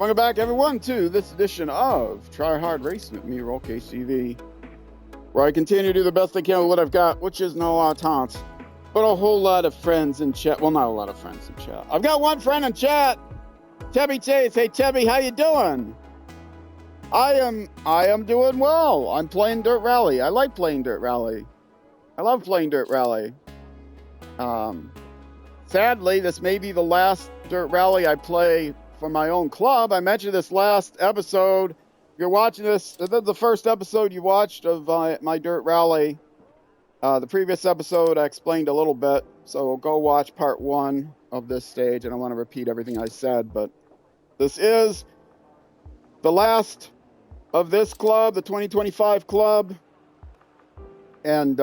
Welcome back, everyone, to this edition of Try Hard Racing with me, Roll KCV, where I continue to do the best I can with what I've got, which is not a lot of talent, but a whole lot of friends in chat. Well, not a lot of friends in chat. I've got one friend in chat, Tebby Chase. Hey, Tebby, how you doing? I am doing well. I'm playing Dirt Rally. I like playing Dirt Rally. I love playing Dirt Rally. Sadly, this may be the last Dirt Rally I play for my own club. I mentioned this last episode. If you're watching this, this is the first episode you watched of my Dirt Rally. The previous episode I explained a little bit, so go watch part 1 of this stage. I don't want to repeat everything I said, but this is the last of this club, the 2025 club, and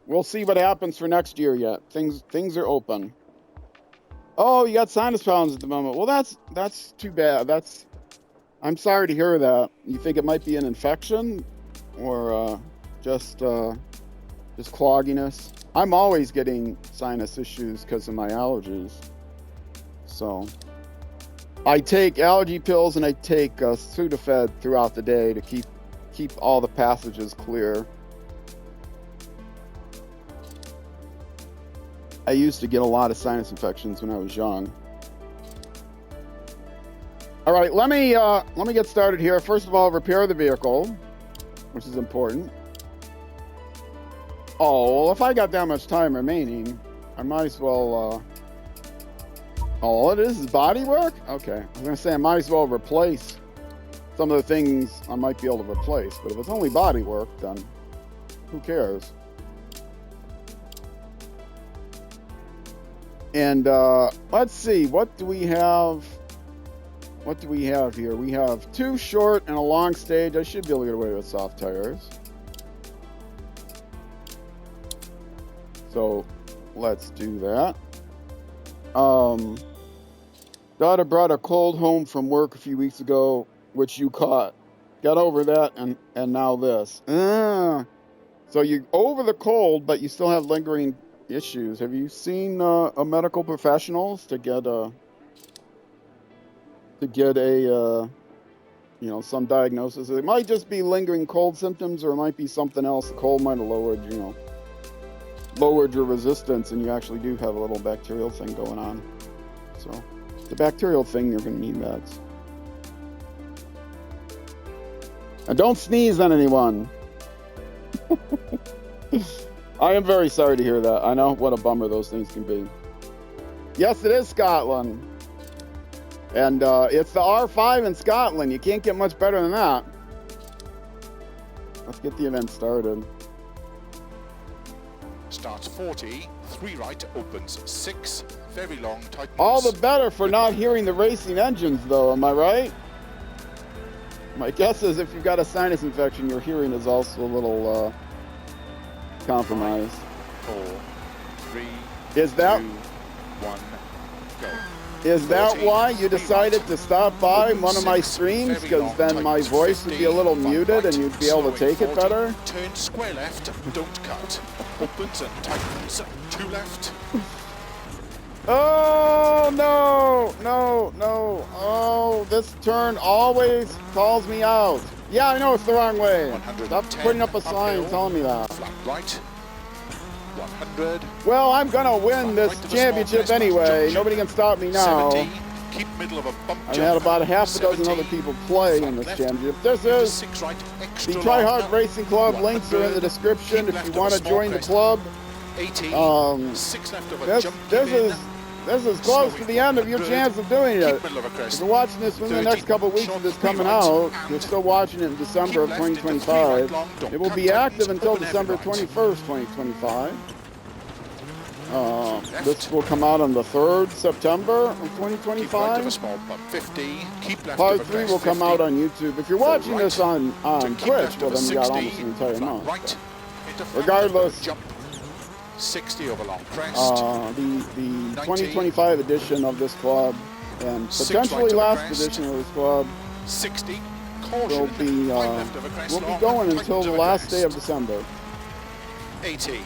we'll see what happens for next year yet. Things are open. Oh, you got sinus problems at the moment. Well, that's too bad. I'm sorry to hear that. You think it might be an infection or just clogginess? I'm always getting sinus issues because of my allergies. So I take allergy pills and I take Sudafed throughout the day to keep all the passages clear. I used to get a lot of sinus infections when I was young. All right, let me get started here. First of all, repair the vehicle, which is important. Oh, well, if I got that much time remaining, I might as well. All it is body work? Okay, I was gonna say I might as well replace some of the things I might be able to replace. But if it's only body work, then who cares? And let's see, what do we have? What do we have here? We have 2 short and a long stage. I should be able to get away with soft tires. So let's do that. Daughter brought a cold home from work a few weeks ago, which you caught. Got over that, and now this. So you're over the cold, but you still have lingering issues. Have you seen a medical professionals to get a some diagnosis? It might just be lingering cold symptoms, or it might be something else. The cold might have lowered your resistance, and you actually do have a little bacterial thing going on. So the bacterial thing, you're going to need meds. And don't sneeze on anyone. I am very sorry to hear that. I know what a bummer those things can be. Yes, it is Scotland. And it's the R5 in Scotland. You can't get much better than that. Let's get the event started. Starts 40, 3 right, opens 6, very long, tightens. All the better for not hearing the racing engines, though, am I right? My guess is if you've got a sinus infection, your hearing is also a little compromised. 4, 3, is that 2, 1, go. Is that why you decided to stop by one of my streams? Because then my voice would be a little muted and you'd be able to take it better? Turn square left, don't cut. Opens and tightens, 2 left. Oh, no. Oh, this turn always calls me out. Yeah, I know it's the wrong way. Stop putting up a sign telling me that. Flat right, 100. Well, I'm gonna win this championship anyway. Nobody can stop me now. 70, keep middle of a bump I've had about a half a dozen other people play in this championship. This is the Try Hard Racing Club. Links are in the description if you want to join the club. 80, 6 left of a jump. This is close to the end of your chance of doing it. If you're watching this within the next couple of weeks of this coming out, you're still watching it in December of 2025. It will be active until December 21st, 2025. This will come out on the 3rd September of 2025. Part 3 will come out on YouTube. If you're watching this on Twitch, well then you got almost an entire month. Regardless, 60 over long crest. The 2025 edition of this club and potentially last edition of this club 60 will be going until the last day of December. 80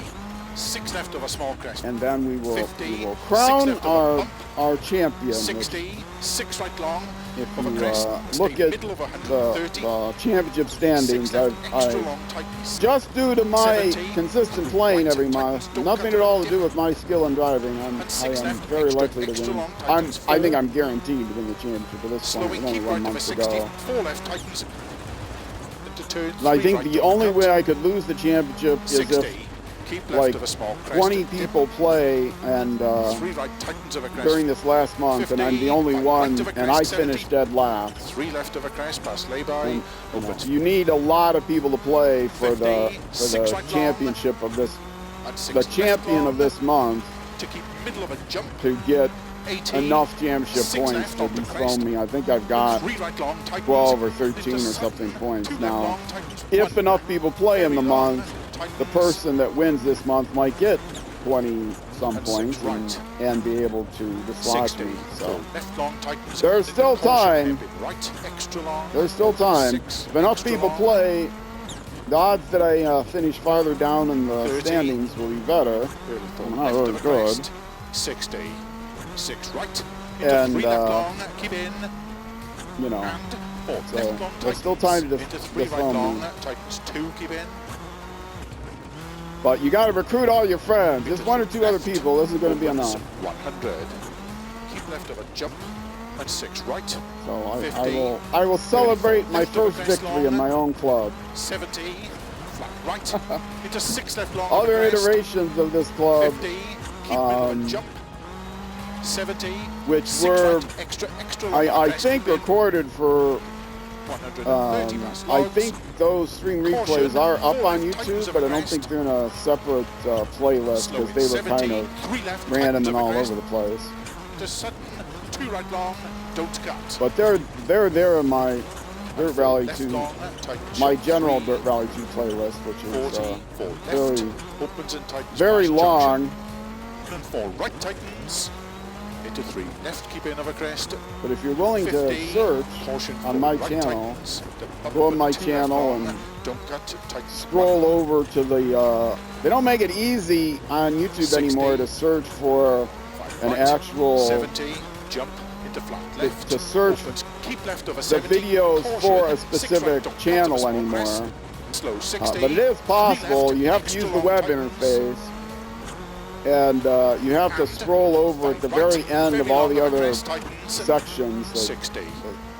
6 left of a small crest. and then we will 50, crown 6 left of a bump. our champion. 60, 6 right long. If Of a you crest, look stay at middle of the 130. championship 6 standings, left, extra I long tightens. just due to my 70, consistent playing right, every month, tightens, don't nothing cut at all it, to do with my skill in driving. And 6 I am left, very extra, likely to extra win. long tightens, I think 4. I'm guaranteed to win the championship at this point. Slowing, With only keep 1 right of a month to 60. go. 4 left tightens. Into turn And I 3 think right, the don't only cut. way I could lose the championship is 60. if Keep left like of a small crest. 20 Dip. people play and 3 right tightens of a crest. during this last month, and I'm 50, the only right one, of a and I crest, 70. finished dead last. 3 left of a crest past lay-by. And, Open. you need a lot of people to play for 50, 6 right long. championship of this, And 6 the left champion long of this month, to keep middle of a jump. to get 80, enough championship 6 points left to off the dethrone crest. me. I think I've got 3 right long tightens. 12 or 13 or Into something sudden. points 2 left now. long tightens. If 1. enough people play in the Very long, month, tightens. the person that wins this month might get 20 some And 6 points right. and be able to dislodge 60. me. So Left long tightens. There's Into still caution, time. maybe Right extra long. there's still time. 6 If enough extra people long. play, the odds that I finish farther down in the 30. standings will be better. Early full Not left really of a good. crest. 60. 6 right. Into And, 3 left long. Keep in. You know, And 4 so left long there's still tightens. time to Into 3 right dethrone long. me. Tightens 2. Keep in. But you got to recruit all your friends. Just 1 or 2 other people. This is going to be Opens enough. 100. Keep left of a jump. And 6 right. So I 50. will celebrate my left of a first crest victory in long. my own club. 70. Flat right. Into 6 left long. Other of the crest. iterations of this club, 50. Keep middle of a um, jump. 70. which 6 were, right, extra long I crest, think, keep in. recorded for 130 past I logs. think those stream replays are up on YouTube, but I don't think they're in a separate playlist Slowing because they were kind 70, of 3 left, random tightens and of a all crest. over the place. To Sutton, 2 right long, don't cut. But they're there in my Dirt Rally Left 2, long, tightens my short general 3, Dirt Rally 2 playlist, which is 40, 4 left, very, opens and tightens very past long. junction, and 4 right tightens, into 3 left, keep in of a crest, But if you're willing 50, to search caution, on 4 my right channel, tightens, to bump go on and my 2 left channel long, and don't cut, tightens scroll over to the, they don't make it easy on YouTube 60, anymore to search for 5 an right, actual, 70, jump into flat left, to search opens, keep left of a the 70, videos caution, for a 6 specific right, don't cut of a channel small anymore. crest, slow 60, But it is 3 possible. left, You have to extra use the long web tightens, interface, and you have to and scroll over at the 5 right, very end of very all long the of a other crest, tightens, sections, the 60,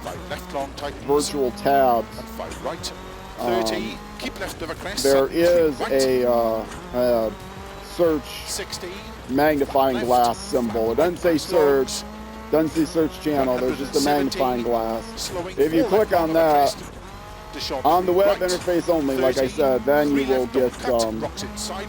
5 left long tightens, virtual tabs. and 5 right, 30, keep left of a crest, There Sutton, 3 is right, a search 60, magnifying left, glass symbol. It doesn't say past logs, search, doesn't say search channel. There's just a 170, magnifying glass. slowing If you 4 click left on long of a that, crest, to short on the 3 web right, interface only, like I 30, said, then 3 you will left, don't get cut, rocks inside,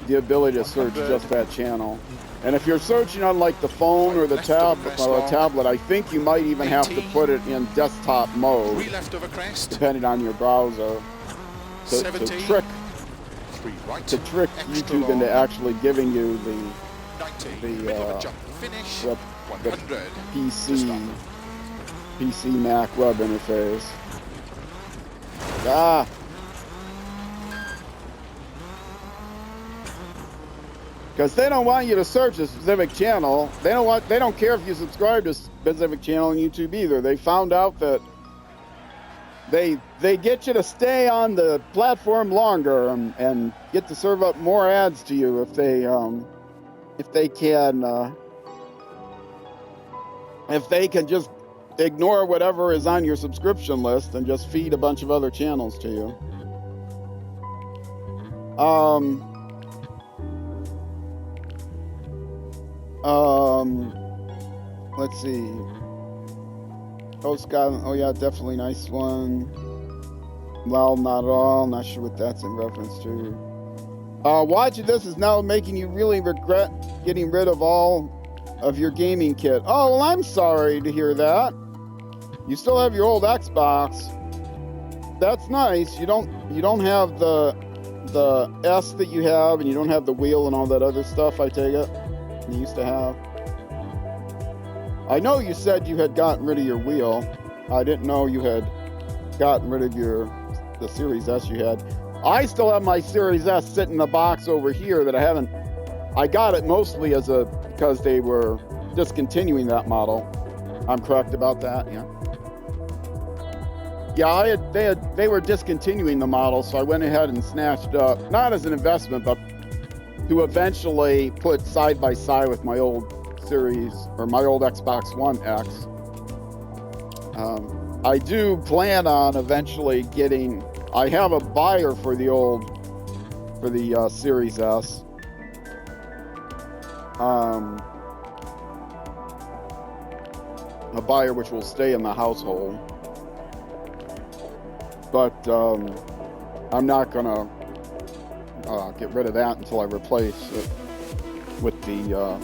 the ability to search 100. just that channel. And if you're searching on like the phone or the Left of a crest long. tablet, I think you might even have to 80. put it in desktop mode, 3 left of a crest, depending on your browser, to 70, trick 3 right, to trick extra YouTube long, into actually giving you the 90, the, middle of a jump, finish, the 100, PC Mac web interface. Ah. Because they don't want you to search a specific channel. They don't care if you subscribe to a specific channel on YouTube either. They found out that they get you to stay on the platform longer and get to serve up more ads to you if they can just ignore whatever is on your subscription list and just feed a bunch of other channels to you. Let's see. Oh, Scotland. Oh, yeah, definitely nice one. Well, not at all. Not sure what that's in reference to. Watching this is now making you really regret getting rid of all of your gaming kit. Oh, well, I'm sorry to hear that. You still have your old Xbox. That's nice. You don't have the S that you have, and you don't have the wheel and all that other stuff, I take it, you used to have. I know you said you had gotten rid of your wheel. I didn't know you had gotten rid of the Series S you had. I still have my Series S sitting in the box over here that I haven't. I got it mostly because they were discontinuing that model. I'm correct about that, yeah. Yeah, they were discontinuing the model, so I went ahead and snatched up, not as an investment, but to eventually put side by side with my old Series, or my old Xbox One X. I do plan on eventually getting, I have a buyer for the Series S. A buyer which will stay in the household. But I'm not gonna get rid of that until I replace it with the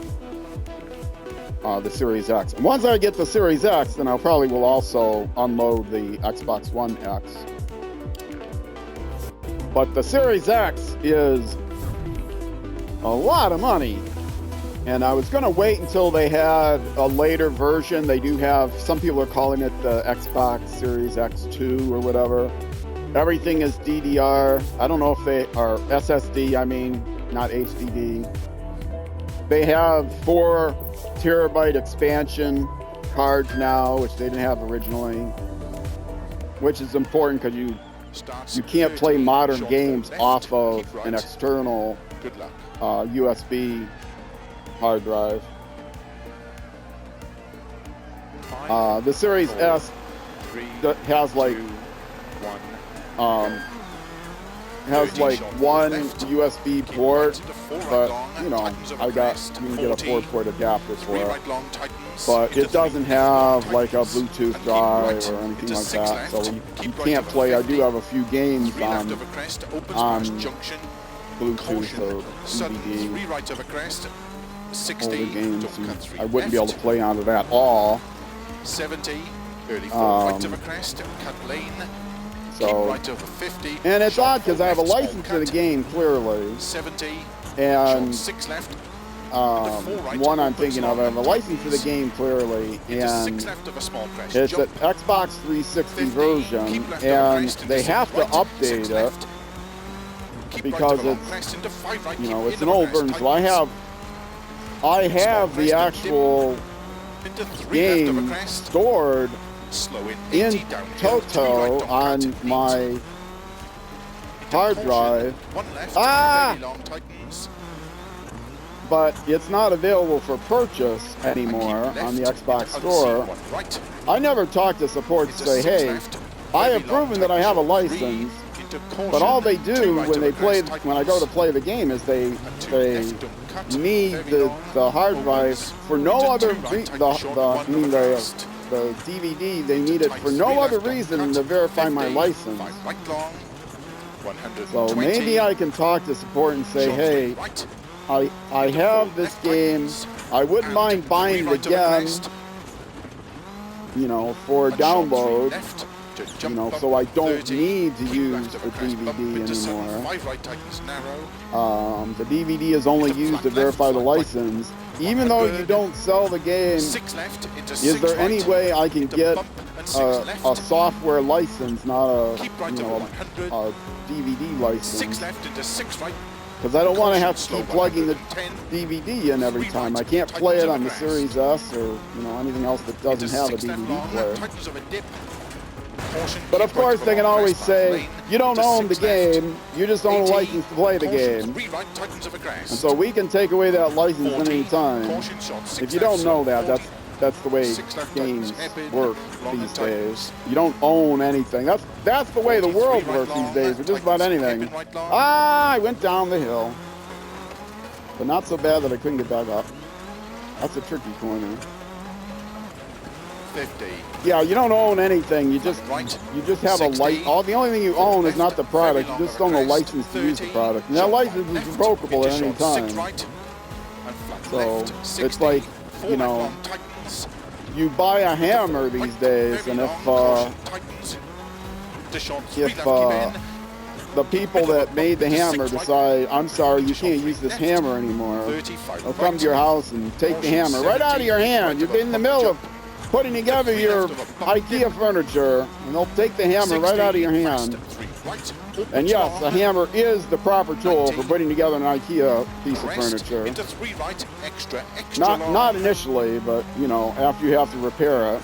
Series X. And once I get the Series X, then I probably will also unload the Xbox One X. But the Series X is a lot of money. And I was gonna wait until they had a later version. They do have, some people are calling it the Xbox Series X2 or whatever. Everything is DDR. I don't know if they are SSD, I mean, not HDD. They have 4 terabyte expansion cards now, which they didn't have originally, which is important because you can't play modern games off of an external USB hard drive. The Series S has like one USB port, but you know, you can get a 4-port adapter for it. But it doesn't have like a Bluetooth drive or anything like that, so you can't play. I do have a few games on Bluetooth or DVD. Older games, I wouldn't be able to play onto that all. 70, early right of a crest, cut lane. So, right over 50, and it's odd because I have a license to the game clearly. 70, and 6 left. One I'm thinking of, I have a license to the game clearly, and it's an Xbox 360 version, and they have to update it because it's, you know, it's an old version. So I have the actual game stored in Toto on my hard drive. But it's not available for purchase anymore on the Xbox store. I never talk to support to say, hey, I have proven that I have a license, but all they do when I go to play the game is they need the hard drive for no other the DVD, they need it for no other reason than to verify my license. So maybe I can talk to support and say, hey, I have this game. I wouldn't mind buying it again, you know, for download, you know, so I don't need to use the DVD anymore. The DVD is only used to verify the license. Even though you don't sell the game, is there any way I can get a software license, not a DVD license? Because I don't want to have to keep plugging the DVD in every time. I can't play it on the Series S or anything else that doesn't have a DVD player. But of course, they can always say, you don't own the game, you just own a license to play the game. And so we can take away that license at any time. If you don't know that, that's the way games work these days. You don't own anything. That's the way the world works these days, with just about anything. I went down the hill. But not so bad that I couldn't get back up. That's a tricky corner. 50. Yeah, you don't own anything. You just have a license. The only thing you own is not the product. You just own a license to use the product. And that license is revocable at any time. So it's like, you buy a hammer these days, and if the people that made the hammer decide, I'm sorry, you can't use this hammer anymore, they'll come to your house and take the hammer right out of your hand. You've been in the middle of putting together your IKEA furniture, and they'll take the hammer right out of your hand. right. And yes, a hammer is the proper tool for putting together an IKEA piece of furniture. Into 3 right, extra Not initially, but you know, after you have to repair it.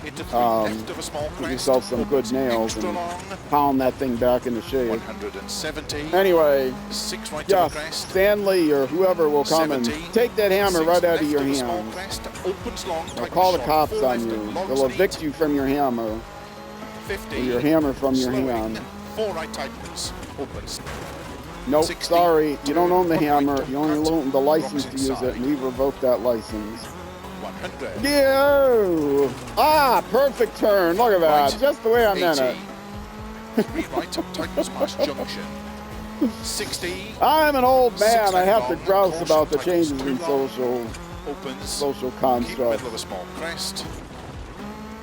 Into 3 left of a small crest. Give yourself some good nails and pound that thing back into shape. 170. Anyway, 6 right of yes, a crest. Stanley or whoever will come and take that hammer right out of your hands. They'll call the cops on you. They'll evict you from your hammer. 50. Or your hammer from your hand. 4 right tightens. Opens. Nope, 60, sorry, you don't own the hammer. don't You only cut, own the license rocks to use it, and we revoked that license. 100. Yeah! Ah, perfect turn. Look at that. Right. Just the way I meant 80. it. 3 right, tightens past junction. 60. I'm an old man. 6 I have left to long, grouse caution, about the tightens changes too in long. social Opens. Keep constructs. middle of a small crest.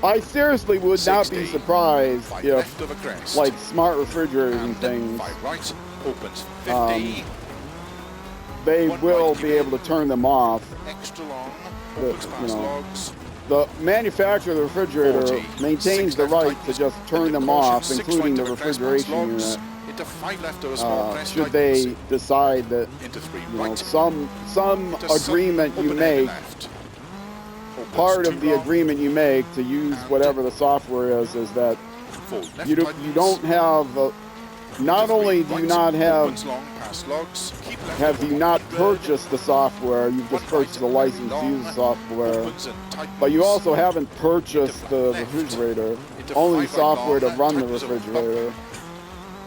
I seriously would not 60. be surprised 5 if, left of a crest. like, smart refrigerators and things, 5 right. Opens. 50. they 1 will right, be able to turn them off. Extra long. The- Opens past you know, logs. The manufacturer of the refrigerator 40. maintains 6 the left right to tightens. just turn Into them caution, off, 6 including right the of a crest past refrigeration logs. unit, Into 5 left of a small crest. should tightens. they decide that, Into 3 you know, right. some Into agreement sudden you open end make, left. Opens part too of the long. agreement you make to use whatever the software is that 4 left you tightens. don't have, not Into 3 only do you right. not have, Opens long past logs. Keep left have of you not 100. purchased the software, you've just 1 right, purchased a license to very use the long. software, Opens and tightens. but you also haven't purchased Into the left. refrigerator, Into only 5 right software to long. run the Tightens a bump. refrigerator.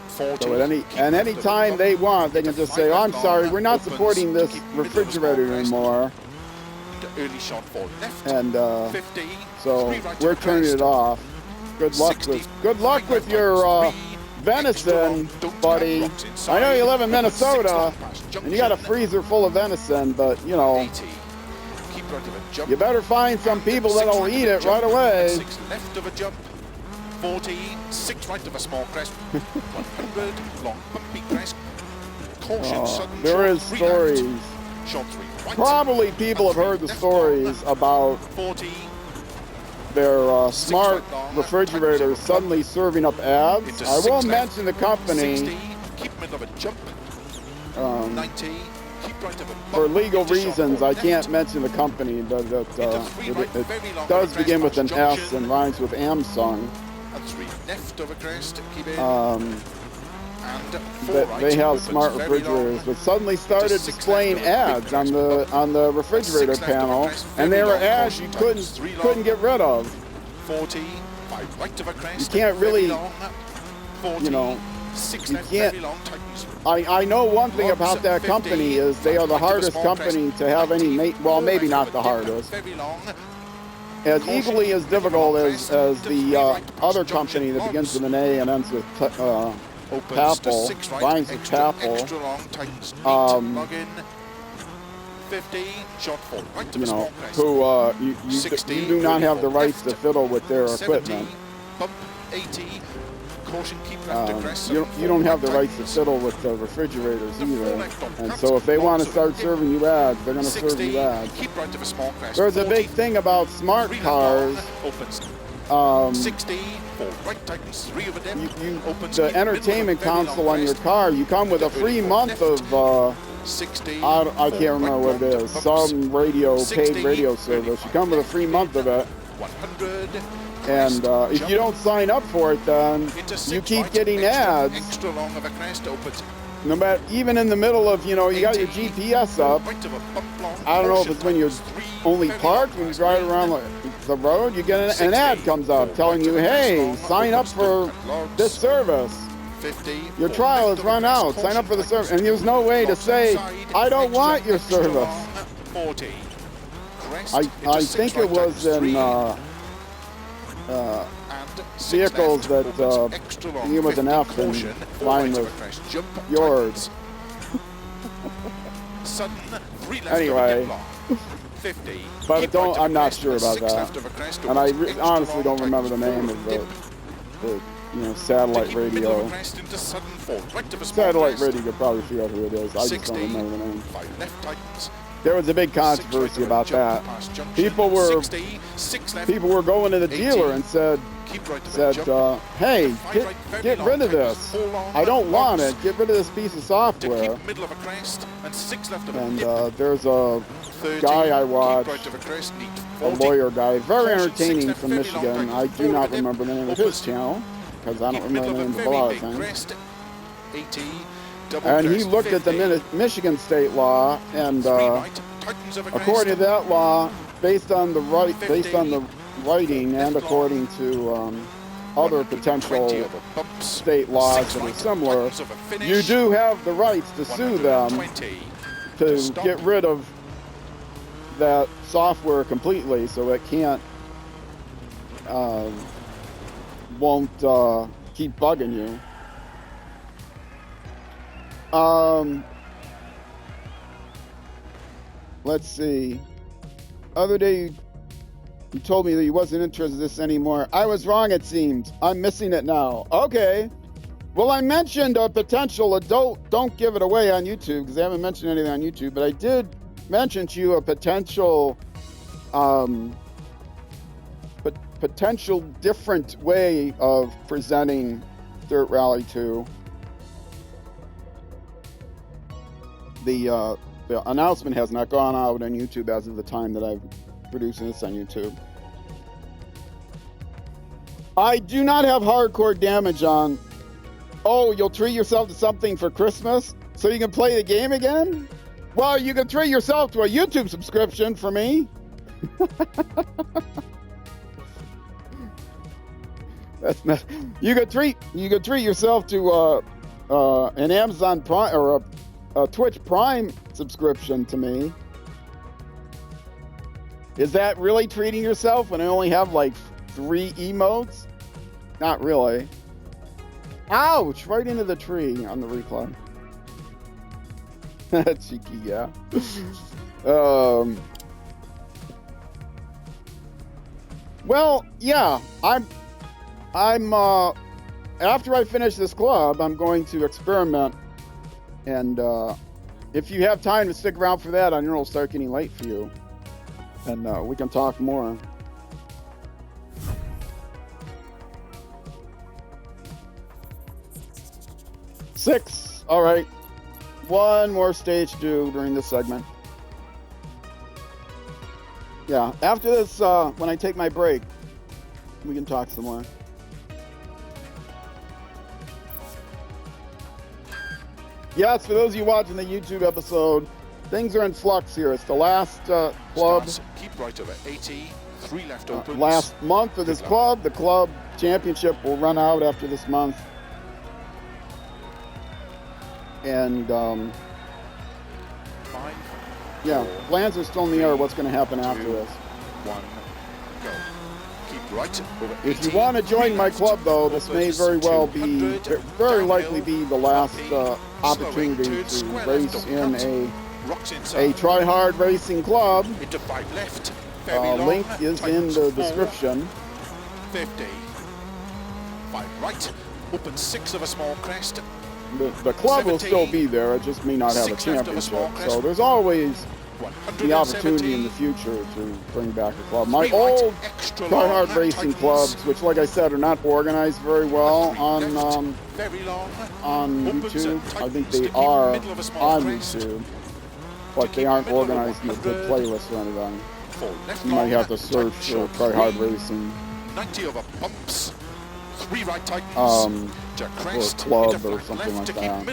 40. So at Keep any left of a time bump. they want, they can Into just 5 say, "Oh, right I'm long. sorry, we're not Opens supporting to this keep middle of a small refrigerator crest. anymore," Into early shot 4 left. and 50. so 3 right we're of a turning crest. it off. Good luck 60. with 3 your right venison, Extra long. Don't buddy. have rocks inside. I know you live in Opens 6 Minnesota, long past and you got a junction. freezer full of venison, but you know, 80. Keep right of a jump. you better find some people that'll right eat of a it jump. right away. 6 left of a jump. 40. 6 right of a small crest. 100. Long bumpy crest. Caution sudden There short is 3 stories. left. Short 3 right. Probably people have heard the stories about 40. their smart right long, refrigerators suddenly serving up ads. Into I 6 won't left. mention the company 60. Keep middle of a jump. 90. Keep right of a bump. for legal Into short reasons. 4 I left. can't mention the company, but Into 3 right, it very long does crest begin with an past S junction. and rhymes with Samsung. And 3 left of a crest. Keep in. And 4 right. They have opens smart very refrigerators, long. but suddenly started Into 6 displaying left of a quick ads crest on the refrigerator 6 left of a panel, crest, and they very were long, ads you caution tightens 3 long. couldn't get rid of. 40. 5 right of a crest. You can't very really, long. 40. you know, 6 you left. can't- Very long. Tightens. I know one thing Logs about at that 50, company is they are the right of a hardest small company crest, to have any 90, well, maybe right not of the a dip, hardest. Very long. As Caution, equally as keep difficult middle as long crest, the to 3 right, other junction company that begins logs. with an A and ends with Opens to Papel, 6 right, rhymes with extra, Papel. extra long, tightens, neat, log in. 50, short 4 right of you a know, small crest. who you 60, do not have the 34 rights to left, fiddle with their 70, equipment. bump 80, caution, keep left to crest. You don't have the rights to fiddle with the refrigerators either. And so if they want to start serving you ads, they're going to serve 60, you ads. keep right of a small crest. There's a 40, big thing about smart 3 cars. opens 60, 4 right tightens, 3 of a dip, opens The keep entertainment middle of a very console long on your crest. car, you come with a free month of 60, I can't remember what it is, some radio, 60, paid radio service. You come with a free month of it, 100, and if you don't sign up for it, then into you 6 keep right, getting extra, ads. extra long of a crest, opens No matter, even in the middle of, you got your 80, GPS up. right of a bump long, I don't know if caution it's when you're tightens, 3, only very parked, long when you crest, drive around the road, you get an ad comes up telling you, hey, sign up for this service. 50, Your trial has run out. Sign up for the service. And there's no way to say, I don't want your service. 40. Crest I into 6 think right it was tightens, 3, in and 6 vehicles left, that opens extra long, begin with an 50, F and caution, 4 line right of with a crest, jump, yours. sudden 3 left Anyway. of a dip long, 50. But keep don't- right of a I'm not crest, sure about 6 that. left of a crest, And I opens extra honestly long, don't remember the tightens, name 4 of dip, the satellite keep middle of a radio. crest into sudden 4 right of a small Satellite crest, radio, you could probably figure out who it is. I just 60, don't remember the name. 5 left tightens, There was a big controversy about that. People were going to the dealer and said, hey, get rid of this. I don't want it. Get rid of this piece of software. And there's a guy I watched, a lawyer guy, very entertaining from Michigan. I do not remember the name of his channel because I don't remember the names of a lot of things. And he looked at the Michigan state law, and according to that law, based on the writing, and according to other potential state laws that are similar, you do have the rights to sue them to get rid of that software completely, so it won't keep bugging you. Let's see. Other day you told me that you wasn't interested in this anymore. I was wrong, it seemed. I'm missing it now. Okay. Well, I mentioned a potential adult. Don't give it away on YouTube because I haven't mentioned anything on YouTube, but I did mention to you a potential potential different way of presenting Dirt Rally 2. The announcement has not gone out on YouTube as of the time that I'm producing this on YouTube. I do not have hardcore damage on. Oh, you'll treat yourself to something for Christmas so you can play the game again? Well, you can treat yourself to a YouTube subscription for me. That's not. You could treat yourself to an Amazon Prime or a Twitch Prime subscription to me. Is that really treating yourself when I only have like 3 emotes? Not really. Ouch! Right into the tree on the recline. Cheeky, yeah. Well, yeah. I'm. After I finish this club, I'm going to experiment. And if you have time to stick around for that, I know it'll start getting late for you. And we can talk more. Six. All right. One more stage to do during this segment. Yeah. After this, when I take my break, we can talk some more. Yes, for those of you watching the YouTube episode, things are in flux here. It's the last club. Keep right over 80. 3 left opens. Last month of this club. The club championship will run out after this month. And yeah, plans are still in the air. What's going to happen after this? 1, go. Keep right over 80. If you want to join my club, though, this may very well be, very likely be the last opportunity to race in a try-hard racing club. Into 5 left. Link is in the description. 50. 5 right. Open 6 of a small crest. The club will still be there. It just may not have a championship. So there's always the opportunity in the future to bring back a club. My old try-hard racing clubs, which, like I said, are not organized very well on YouTube. I think they are on YouTube, but they aren't organized in a good playlist or anything. You might have to search for try-hard racing. 90 over bumps. 3 right tightens. Or club or something like that.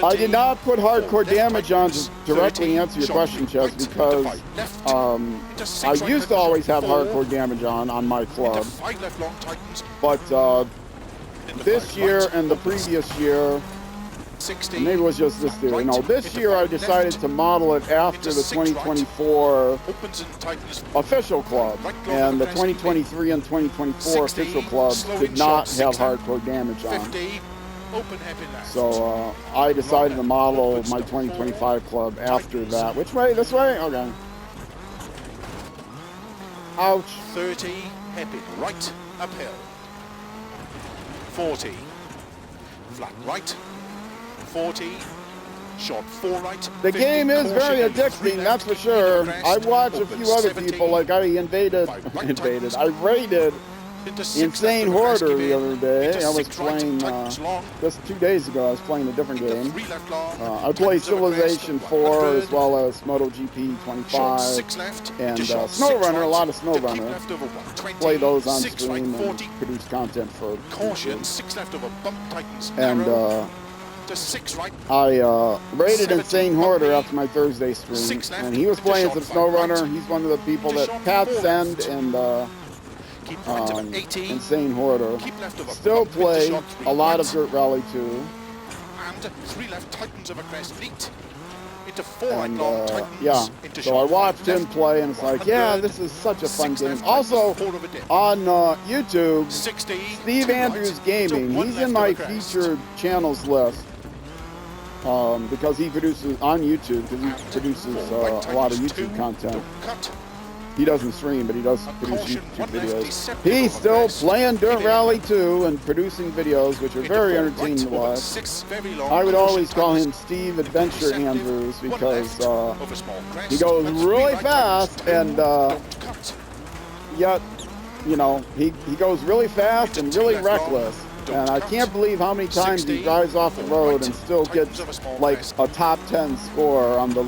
I did not put hardcore damage on to directly answer your question, Chess, because I used to always have hardcore damage on my club. But this year and the previous year, maybe it was just this year. No, this year I decided to model it after the 2024 official club. And the 2023 and 2024 official clubs did not have hardcore damage on. So I decided to model my 2025 club after that. Which way? This way? Okay. Ouch. 30, hairpin right, uphill. 40, flat right. 40, short 4 right. The 50, game is caution very and 3 addicting, left, that's for into sure. crest, I watch a open few other 70, people, like I I rated into 6 Insane left of a crest, Hoarder give the in, other day. into I was 6 right, playing, tightens long, just 2 days ago, I was playing a different into game. 3 left long, I played tightens of a crest, Civilization 4 100, as well as MotoGP short 25 6 left, and into short Snow 6 Runner, right, a lot of to Snow keep Runner. left over 120, Play those on 6 stream right, and 40, produce content for caution, YouTube. 6 left over bump, tightens And narrow, to 6 right, I rated 70, Insane Hoarder bumpy, after my Thursday stream, 6 left, and he was into playing short some 5 Snow right, Runner. He's one of the people into that short Pat 4 Send left, and keep right over 80, Insane Hoarder keep left over still bump, into play short 3 a lot right, of Dirt Rally 2. and 3 left, tightens over crest, neat, into 4 right And long, tightens, yeah, into so I short watched 5 him left, play, and it's like, yeah, 100, this is such a fun 6 game. left, Also, tightens, 4 over dip, on YouTube, 60, Steve 2 Andrews right, Gaming, into 1 he's left in my over crest, featured channels list because he produces on YouTube, because he produces 4 right, a lot of tightens, YouTube 2, content. don't cut, He doesn't stream, but he does produce caution, YouTube 1 left, videos. deceptive He's over still crest, playing Dirt keep in, Rally 2 and producing videos, which are into very 4 entertaining right, to over watch. 6, very long, I would caution, always call him tightens, Steve Adventure deceptive, Andrews 1 because left, over small crest, he goes and 3 really right, fast, tightens, 2, and don't cut, yet, you know, he goes really fast into and 2 really left long, reckless. don't And I cut, can't believe how many times 60, he drives off the 4 road right, and still tightens gets over small like crest, a top 10 score on the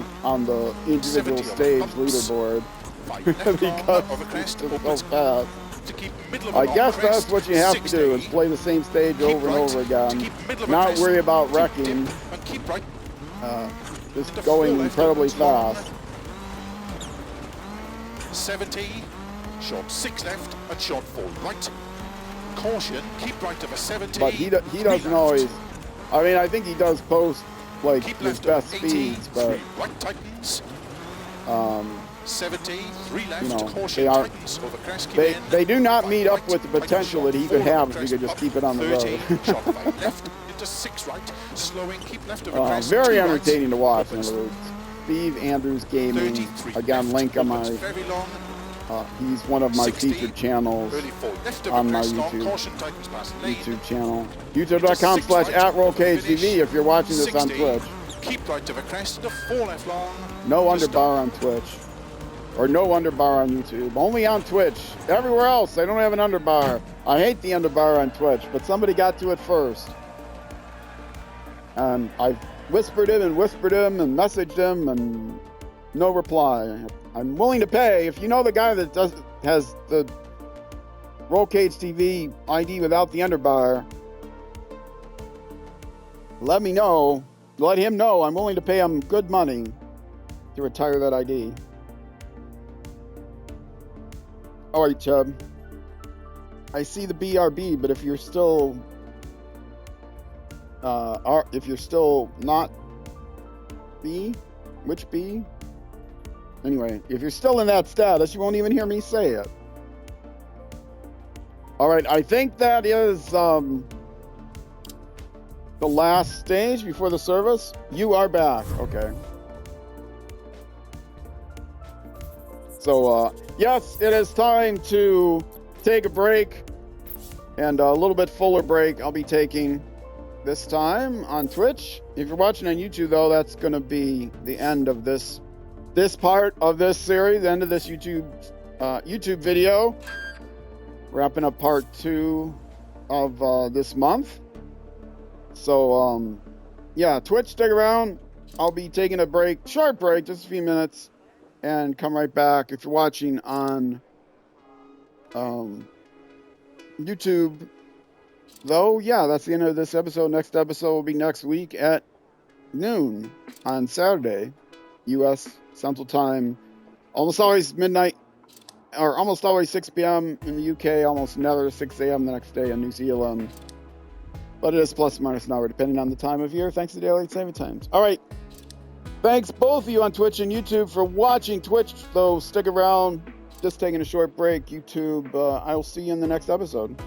individual 70 over stage bumps, leaderboard 5 left long, because over he's crest, just so opens fast. to keep middle of a I long guess crest, that's what you have to do, is 60, play the same stage keep over and right, over to again, keep middle of a not crest, worry about to wrecking, dip, and keep right, just into going 4 left, incredibly opens long, fast. 70, short 6 left, and short 4 right, caution, keep right over 70, But he 3 doesn't left, always, I mean, I think he does post like keep his left over best 80, speeds, but 3 right tightens, um, 70, 3 left, you know, caution, they are, tightens over crest, keep they in, they do not 5 meet up right, with the tightens potential short that he 4 could over have if he crest, could just up, keep it on the 30, road. short 5 left, into 6 right, slowing, keep left over crest, Very 2 entertaining to right, watch, in opens other words. Steve Andrews Gaming, 33 again, left, link on opens my, very long, he's one of my 60, featured channels early 4 left over on my crest, long, YouTube caution, tightens past lane, YouTube channel. into YouTube.com/@RollCageTV 6 right, if you're watching this on 60, Twitch. keep right over crest, into 4 left long, No to stop. underbar on Twitch. Or no underbar on YouTube. Only on Twitch. Everywhere else, I don't have an underbar. I hate the underbar on Twitch, but somebody got to it first. And I whispered him and messaged him, and no reply. I'm willing to pay. If you know the guy that has the Roll Cage TV ID without the underbar, let me know. Let him know. I'm willing to pay him good money to retire that ID. All right, Chubb. I see the BRB, but if you're still not B, which B? Anyway, if you're still in that status, you won't even hear me say it. All right, I think that is the last stage before the service. You are back. Okay. So, yes, it is time to take a break, and a little bit fuller break I'll be taking this time on Twitch. If you're watching on YouTube, though, that's going to be the end of this part of this series, the end of this YouTube video. Wrapping up part 2 of this month. So, yeah, Twitch, stick around. I'll be taking a break, short break, just a few minutes, and come right back. If you're watching on YouTube, though, yeah, that's the end of this episode. Next episode will be next week at noon on Saturday, U.S. Central Time. Almost always midnight, or almost always 6 p.m. in the UK, almost never 6 a.m. the next day in New Zealand. But it is plus or minus an hour, depending on the time of year, thanks to daylight saving times. All right. Thanks, both of you on Twitch and YouTube, for watching. Twitch, though, stick around. Just taking a short break. YouTube, I will see you in the next episode.